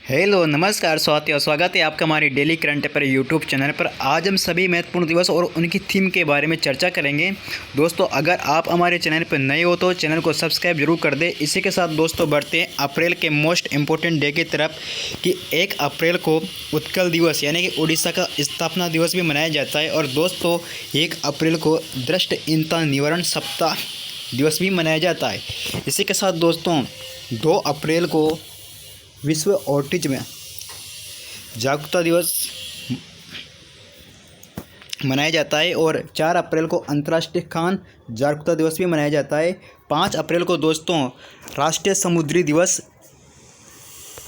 Hello नमस्कार साथियों, स्वागत है आपका हमारी daily current affair YouTube channel पर। आज हम सभी महत्वपूर्ण दिवस और उनकी थीम के बारे में चर्चा करेंगे। दोस्तों, अगर आप हमारे चैनल पर नए हो तो चैनल को सब्सक्राइब जरूर कर दें। इसी के साथ दोस्तों बढ़ते हैं अप्रैल के मोस्ट इम्पोर्टेंट डे की तरफ कि 1 अप्रैल को उत्कल दिवस यानी कि उड़ीसा का स्थापना दिवस भी मनाया जाता है। और दोस्तों 1 अप्रैल को दृष्टिहीनता निवारण सप्ताह दिवस भी मनाया जाता है। इसी के साथ दोस्तों 2 अप्रैल को विश्व ऑटिज्म जागरूकता दिवस मनाया जाता है और 4 अप्रैल को अंतर्राष्ट्रीय खान जागरूकता दिवस भी मनाया जाता है। 5 अप्रैल को दोस्तों राष्ट्रीय समुद्री दिवस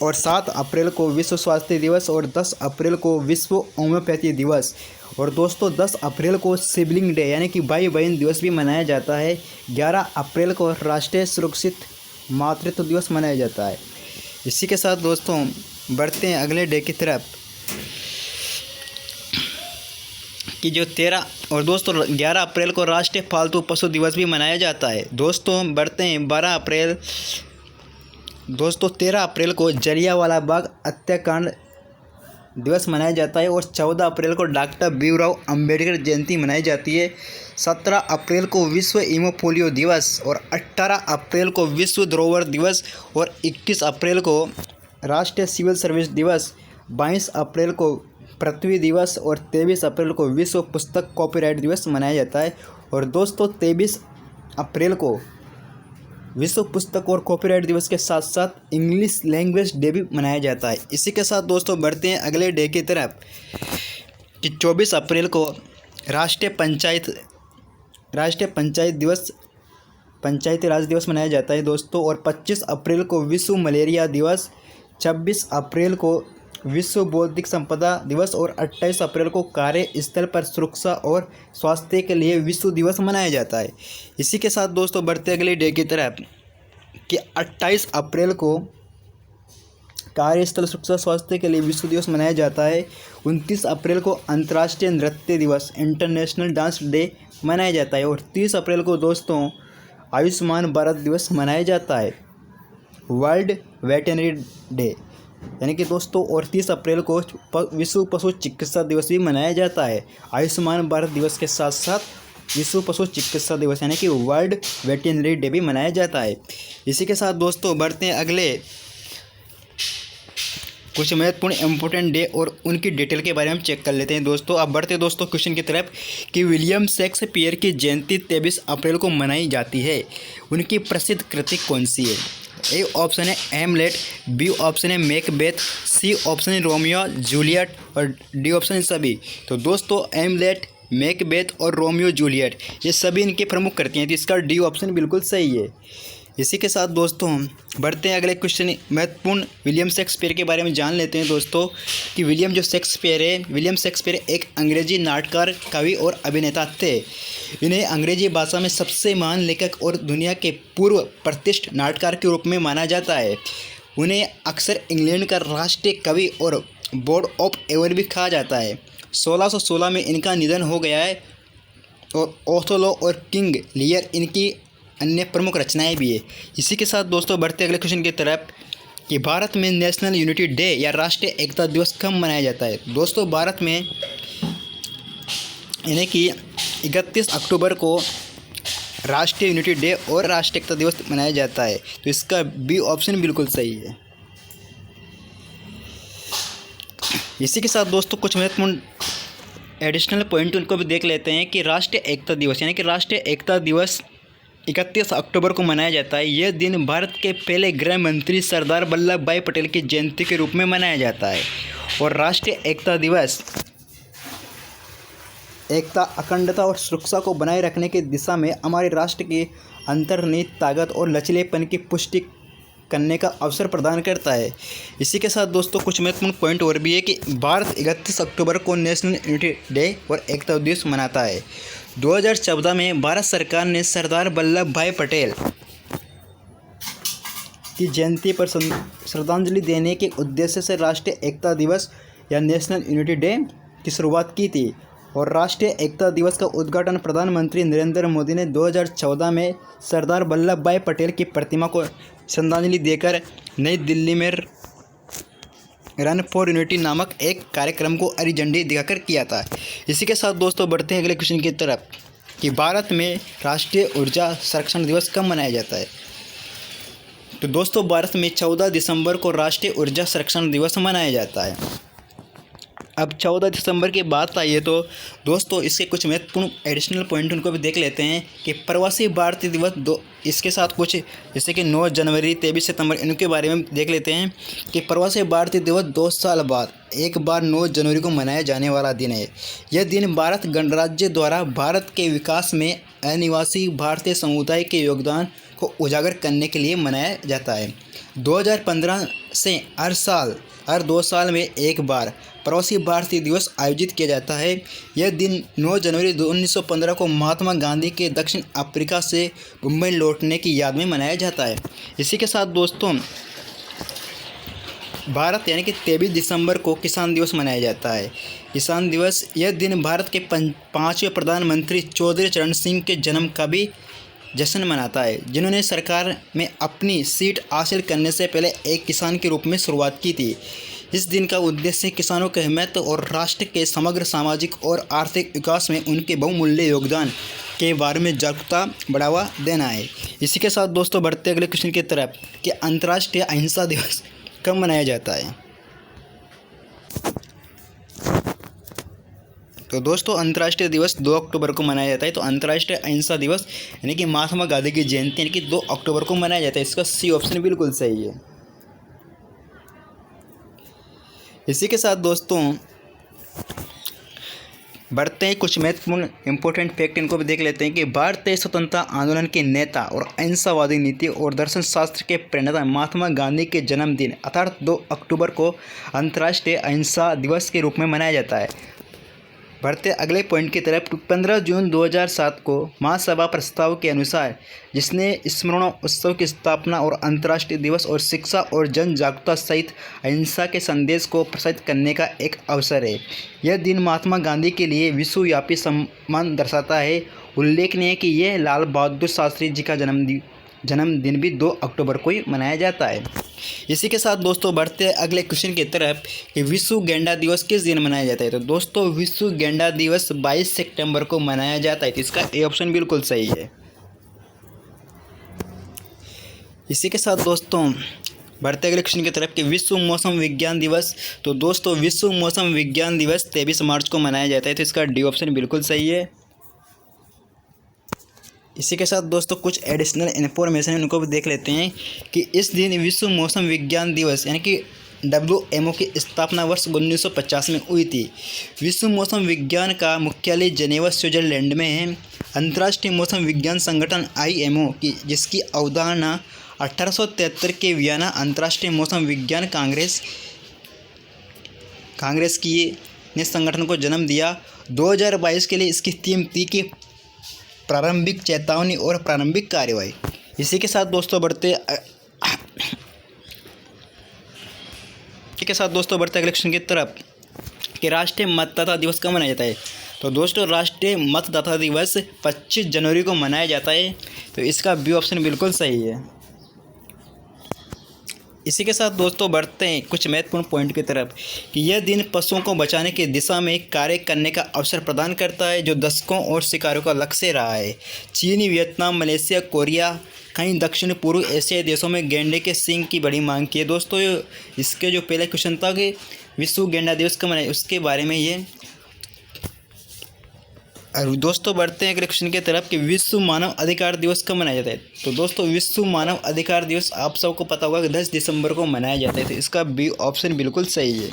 और 7 अप्रैल को विश्व स्वास्थ्य दिवस और 10 अप्रैल को विश्व होम्योपैथी दिवस। और दोस्तों 10 अप्रैल को सिबलिंग डे यानी कि भाई बहन दिवस भी मनाया जाता है। 11 अप्रैल को राष्ट्रीय सुरक्षित मातृत्व दिवस मनाया जाता है। इसी के साथ दोस्तों बढ़ते हैं अगले डे की तरफ कि जो 13 और दोस्तों 11 अप्रैल को राष्ट्रीय पालतू पशु दिवस भी मनाया जाता है। दोस्तों बढ़ते हैं 12 अप्रैल। दोस्तों 13 अप्रैल को जलियांवाला बाग हत्याकांड दिवस मनाया जाता है और 14 अप्रैल को डॉक्टर भीमराव अंबेडकर जयंती मनाई जाती है। 17 अप्रैल को विश्व हीमोपोलियो दिवस और 18 अप्रैल को विश्व धरोहर दिवस और 21 अप्रैल को राष्ट्रीय सिविल सर्विस दिवस। 22 अप्रैल को पृथ्वी दिवस और 23 अप्रैल को विश्व पुस्तक कॉपीराइट दिवस मनाया जाता है। और दोस्तों 23 अप्रैल को विश्व पुस्तक और कॉपीराइट दिवस के साथ साथ इंग्लिश लैंग्वेज डे भी मनाया जाता है। इसी के साथ दोस्तों बढ़ते हैं अगले डे की तरफ कि 24 अप्रैल को राष्ट्रीय पंचायत दिवस पंचायती राज दिवस मनाया जाता है दोस्तों। और 25 अप्रैल को विश्व मलेरिया दिवस। 26 अप्रैल को विश्व बौद्धिक संपदा दिवस और 28 अप्रैल को कार्यस्थल पर सुरक्षा और स्वास्थ्य के लिए विश्व दिवस मनाया जाता है। इसी के साथ दोस्तों बढ़ते अगले डे की तरफ कि 28 अप्रैल को कार्यस्थल सुरक्षा स्वास्थ्य के लिए विश्व दिवस मनाया जाता है। 29 अप्रैल को अंतर्राष्ट्रीय नृत्य दिवस इंटरनेशनल डांस डे मनाया जाता है। और 30 अप्रैल को दोस्तों आयुष्मान भारत दिवस मनाया जाता है, वर्ल्ड वेटरनरी डे यानी कि दोस्तों। और 30 अप्रैल को विश्व पशु चिकित्सा दिवस भी मनाया जाता है। आयुष्मान भारत दिवस के साथ साथ विश्व पशु चिकित्सा दिवस यानी कि वर्ल्ड वेटरनरी डे भी मनाया जाता है। इसी के साथ दोस्तों बढ़ते हैं अगले कुछ महत्वपूर्ण इंपॉर्टेंट डे और उनकी डिटेल के बारे में चेक कर लेते हैं दोस्तों। अब बढ़ते दोस्तों क्वेश्चन की तरफ कि विलियम शेक्सपियर की जयंती 23 अप्रैल को मनाई जाती है। उनकी प्रसिद्ध कृति कौन सी है? ए ऑप्शन है हैमलेट, बी ऑप्शन है मैकबेथ, सी ऑप्शन है रोमियो जूलियट और डी ऑप्शन है सभी। तो दोस्तों हैमलेट, मैकबेथ और रोमियो जूलियट ये सभी इनके प्रमुख कृति हैं, तो इसका डी ऑप्शन बिल्कुल सही है। इसी के साथ दोस्तों बढ़ते हैं अगले क्वेश्चन महत्वपूर्ण विलियम शेक्सपियर के बारे में जान लेते हैं दोस्तों कि विलियम शेक्सपियर एक अंग्रेजी नाटककार, कवि और अभिनेता थे। इन्हें अंग्रेजी भाषा में सबसे महान लेखक और दुनिया के पूर्व प्रतिष्ठित नाटककार के रूप में माना जाता है। उन्हें अक्सर इंग्लैंड का राष्ट्रीय कवि और बोर्ड ऑफ एवर भी कहा जाता है। 1616 में इनका निधन हो गया है और ओथेलो और किंग लियर इनकी अन्य प्रमुख रचनाएं भी है। इसी के साथ दोस्तों बढ़ते अगले क्वेश्चन की तरफ कि भारत में नेशनल यूनिटी डे या राष्ट्रीय एकता दिवस कब मनाया जाता है? दोस्तों भारत में यानी कि 31 अक्टूबर को राष्ट्रीय यूनिटी डे और राष्ट्रीय एकता दिवस मनाया जाता है, तो इसका बी ऑप्शन बिल्कुल सही है। इसी के साथ दोस्तों कुछ महत्वपूर्ण एडिशनल पॉइंट उनको भी देख लेते हैं कि राष्ट्रीय एकता दिवस यानी कि राष्ट्रीय एकता दिवस 31 अक्टूबर को मनाया जाता है। यह दिन भारत के पहले गृह मंत्री सरदार वल्लभ भाई पटेल की जयंती के रूप में मनाया जाता है। और राष्ट्रीय एकता दिवस एकता, अखंडता और सुरक्षा को बनाए रखने की दिशा में हमारे राष्ट्र की अंतर्निहित ताकत और लचीलेपन की पुष्टि करने का अवसर प्रदान करता है। इसी के साथ दोस्तों कुछ महत्वपूर्ण पॉइंट और भी है कि भारत 31 अक्टूबर को नेशनल यूनिटी डे और एकता दिवस मनाता है। 2014 में भारत सरकार ने सरदार वल्लभ भाई पटेल की जयंती पर श्रद्धांजलि देने के उद्देश्य से राष्ट्रीय एकता दिवस या नेशनल यूनिटी डे की शुरुआत की थी। और राष्ट्रीय एकता दिवस का उद्घाटन प्रधानमंत्री नरेंद्र मोदी ने 2014 में सरदार वल्लभ भाई पटेल की प्रतिमा को श्रद्धांजलि देकर नई दिल्ली में रन फॉर यूनिटी नामक एक कार्यक्रम को हरी झंडी दिखाकर किया था। इसी के साथ दोस्तों बढ़ते हैं अगले क्वेश्चन की तरफ कि भारत में राष्ट्रीय ऊर्जा संरक्षण दिवस कब मनाया जाता है। तो दोस्तों भारत में 14 दिसंबर को राष्ट्रीय ऊर्जा संरक्षण दिवस मनाया जाता है। अब 14 दिसंबर की बात आई है तो दोस्तों इसके कुछ महत्वपूर्ण एडिशनल पॉइंट उनको भी देख लेते हैं कि प्रवासी भारतीय दिवस इसके साथ कुछ जैसे कि 9 जनवरी 23 सितंबर इनके बारे में देख लेते हैं कि प्रवासी भारतीय दिवस 2 साल बाद एक बार 9 जनवरी को मनाया जाने वाला दिन है। यह दिन भारत गणराज्य द्वारा भारत के विकास में अनिवासी भारतीय समुदाय के योगदान को उजागर करने के लिए मनाया जाता है। 2015 से हर 2 साल में एक बार प्रवासी भारतीय दिवस आयोजित किया जाता है। यह दिन 9 जनवरी 1915 को महात्मा गांधी के दक्षिण अफ्रीका से मुंबई लौटने की याद में मनाया जाता है। इसी के साथ दोस्तों भारत यानी कि 23 दिसंबर को किसान दिवस मनाया जाता है। किसान दिवस यह दिन भारत के 5वें प्रधानमंत्री चौधरी चरण सिंह के जन्म का भी जश्न मनाता है, जिन्होंने सरकार में अपनी सीट हासिल करने से पहले एक किसान के रूप में शुरुआत की थी। इस दिन का उद्देश्य किसानों के महत्व और राष्ट्र के समग्र सामाजिक और आर्थिक विकास में उनके बहुमूल्य योगदान के बारे में जागरूकता बढ़ावा देना है। इसी के साथ दोस्तों बढ़ते अगले क्वेश्चन की तरफ कि अंतर्राष्ट्रीय अहिंसा दिवस कब मनाया जाता है। तो दोस्तों अंतर्राष्ट्रीय दिवस 2 अक्टूबर को मनाया जाता है। तो अंतर्राष्ट्रीय अहिंसा दिवस यानी कि महात्मा गांधी की जयंती यानी कि 2 अक्टूबर को मनाया जाता है। इसका सी ऑप्शन बिल्कुल सही है। इसी के साथ दोस्तों बढ़ते हैं कुछ महत्वपूर्ण इंपॉर्टेंट फैक्ट इनको भी देख लेते हैं कि भारतीय स्वतंत्रता आंदोलन के नेता और अहिंसावादी नीति और दर्शन शास्त्र के प्रणेता महात्मा गांधी के जन्मदिन अर्थात 2 अक्टूबर को अंतर्राष्ट्रीय अहिंसा दिवस के रूप में मनाया जाता है। बढ़ते अगले पॉइंट की तरफ 15 जून 2007 को महासभा प्रस्ताव के अनुसार जिसने स्मरण उत्सव की स्थापना और अंतर्राष्ट्रीय दिवस और शिक्षा और जन जागरूकता सहित अहिंसा के संदेश को प्रसारित करने का एक अवसर है। यह दिन महात्मा गांधी के लिए विश्वव्यापी सम्मान दर्शाता है। उल्लेखनीय है कि यह लाल बहादुर शास्त्री जी का जन्मदिन भी 2 अक्टूबर को ही मनाया जाता है। इसी के साथ दोस्तों बढ़ते अगले क्वेश्चन की तरफ कि विश्व गैंडा दिवस किस दिन मनाया जाता है। तो दोस्तों विश्व गैंडा दिवस 22 सितंबर को मनाया जाता है। तो इसका ए ऑप्शन बिल्कुल सही है। इसी के साथ दोस्तों बढ़ते अगले क्वेश्चन की तरफ कि विश्व मौसम विज्ञान दिवस। तो दोस्तों विश्व मौसम विज्ञान दिवस 23 मार्च को मनाया जाता है। तो इसका डी ऑप्शन बिल्कुल सही है। इसी के साथ दोस्तों कुछ एडिशनल इन्फॉर्मेशन उनको भी देख लेते हैं कि इस दिन विश्व मौसम विज्ञान दिवस यानी कि WMO की स्थापना वर्ष 1950 में हुई थी। विश्व मौसम विज्ञान का मुख्यालय जेनेवा स्विट्जरलैंड में है। अंतर्राष्ट्रीय मौसम विज्ञान संगठन IMO की जिसकी अवधारणा 1873 के वियना अंतर्राष्ट्रीय मौसम विज्ञान कांग्रेस की ने संगठन को जन्म दिया। 2022 के लिए इसकी थीम थी कि प्रारंभिक चेतावनी और प्रारंभिक कार्यवाही। इसी के साथ दोस्तों बढ़ते अगले क्वेश्चन की तरफ कि राष्ट्रीय मतदाता दिवस कब मनाया जाता है। तो दोस्तों राष्ट्रीय मतदाता दिवस 25 जनवरी को मनाया जाता है। तो इसका बी ऑप्शन बिल्कुल सही है। इसी के साथ दोस्तों बढ़ते हैं कुछ महत्वपूर्ण पॉइंट की तरफ कि यह दिन पशुओं को बचाने की दिशा में कार्य करने का अवसर प्रदान करता है जो दशकों और शिकारों का लक्ष्य रहा है। चीन, वियतनाम, मलेशिया, कोरिया, कई दक्षिण पूर्व एशियाई देशों में गेंडे के सींग की बड़ी मांग की है। दोस्तों इसके जो पहले क्वेश्चन था कि विश्व गेंडा दिवस कब मनाया, उसके बारे में ये। और दोस्तों बढ़ते हैं अगले क्वेश्चन की तरफ कि विश्व मानव अधिकार दिवस कब मनाया जाता है। तो दोस्तों विश्व मानव अधिकार दिवस आप सबको पता होगा कि 10 दिसंबर को मनाया जाता है। तो इसका बी ऑप्शन बिल्कुल सही है।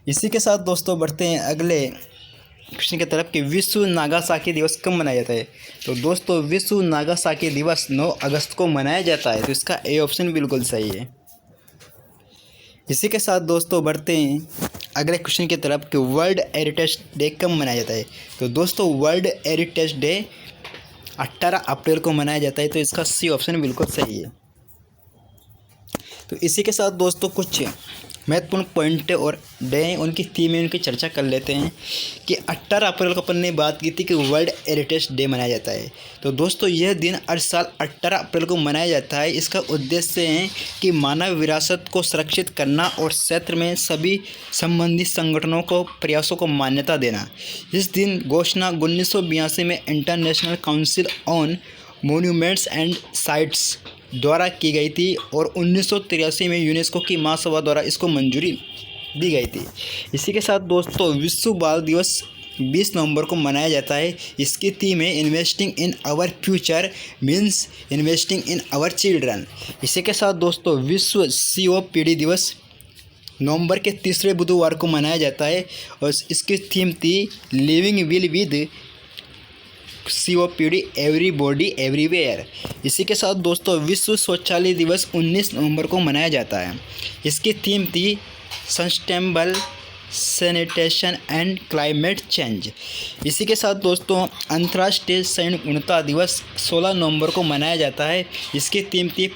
इसी के साथ दोस्तों बढ़ते हैं अगले क्वेश्चन की तरफ कि विश्व नागासाकी दिवस कब मनाया जाता है। तो दोस्तों विश्व नागासाकी दिवस 9 अगस्त को मनाया जाता है। तो इसका ए ऑप्शन बिल्कुल सही है। इसी के साथ दोस्तों बढ़ते हैं अगले क्वेश्चन की तरफ कि वर्ल्ड हेरिटेज डे कब मनाया जाता है। तो दोस्तों वर्ल्ड हेरिटेज डे 18 अप्रैल को मनाया जाता है। तो इसका सी ऑप्शन बिल्कुल सही है। तो इसी के साथ दोस्तों कुछ महत्वपूर्ण पॉइंट और डे हैं, उनकी थीम है, उनकी चर्चा कर लेते हैं। कि 18 अप्रैल को अपन ने बात की थी कि वर्ल्ड हेरिटेज डे मनाया जाता है। तो दोस्तों यह दिन हर साल 18 अप्रैल को मनाया जाता है। इसका उद्देश्य है कि मानव विरासत को सुरक्षित करना और क्षेत्र में सभी संबंधित संगठनों को प्रयासों को मान्यता देना। इस दिन घोषणा 1982 में international council on monuments and sites द्वारा की गई थी और 1983 में यूनेस्को की महासभा द्वारा इसको मंजूरी दी गई थी। इसी के साथ दोस्तों विश्व बाल दिवस 20 नवंबर को मनाया जाता है। इसकी थीम है investing in our future means investing in our children. इसी के साथ दोस्तों विश्व COPD दिवस नवंबर के तीसरे बुधवार को मनाया जाता है और इसकी थीम थी living will with COPD everybody everywhere. इसी के साथ दोस्तों विश्व शौचालय दिवस 19 नवंबर को मनाया जाता है। इसकी थीम थी sustainable sanitation and climate change. इसी के साथ दोस्तों अंतर्राष्ट्रीय सहिष्णुता दिवस 16 नवंबर को मनाया जाता है। इसकी थीम थी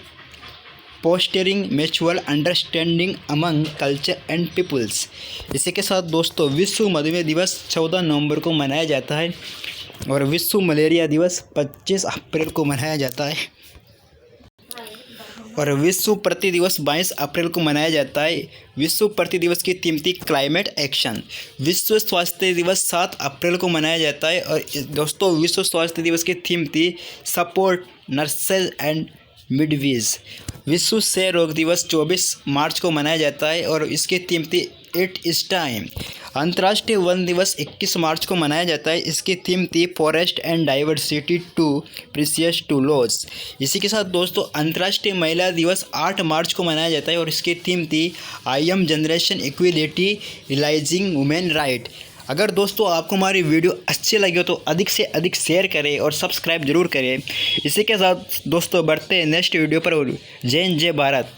fostering mutual understanding among culture and peoples. इसी के साथ दोस्तों विश्व मधुमेह दिवस 14 नवंबर को मनाया जाता है और विश्व मलेरिया दिवस 25 अप्रैल को मनाया जाता है और विश्व प्रति दिवस 22 अप्रैल को मनाया जाता है। विश्व प्रति दिवस की थीम थी क्लाइमेट एक्शन। विश्व स्वास्थ्य दिवस 7 अप्रैल को मनाया जाता है और दोस्तों विश्व स्वास्थ्य दिवस की थीम थी सपोर्ट नर्सेज एंड मिडवीज। विश्व क्षय रोग दिवस 24 मार्च को मनाया जाता है और इसकी थीम थी इट इज़ टाइम। अंतर्राष्ट्रीय वन दिवस 21 मार्च को मनाया जाता है। इसकी थीम थी forest and diversity too precious to loss. इसी के साथ दोस्तों अंतर्राष्ट्रीय महिला दिवस 8 मार्च को मनाया जाता है और इसकी थीम थी I am generation equality realising women right. अगर दोस्तों आपको हमारी वीडियो अच्छी लगी हो तो अधिक से अधिक शेयर करें और सब्सक्राइब जरूर करें। इसी के साथ दोस्तों बढ़ते हैं नेक्स्ट वीडियो पर। जय हिंद जय भारत।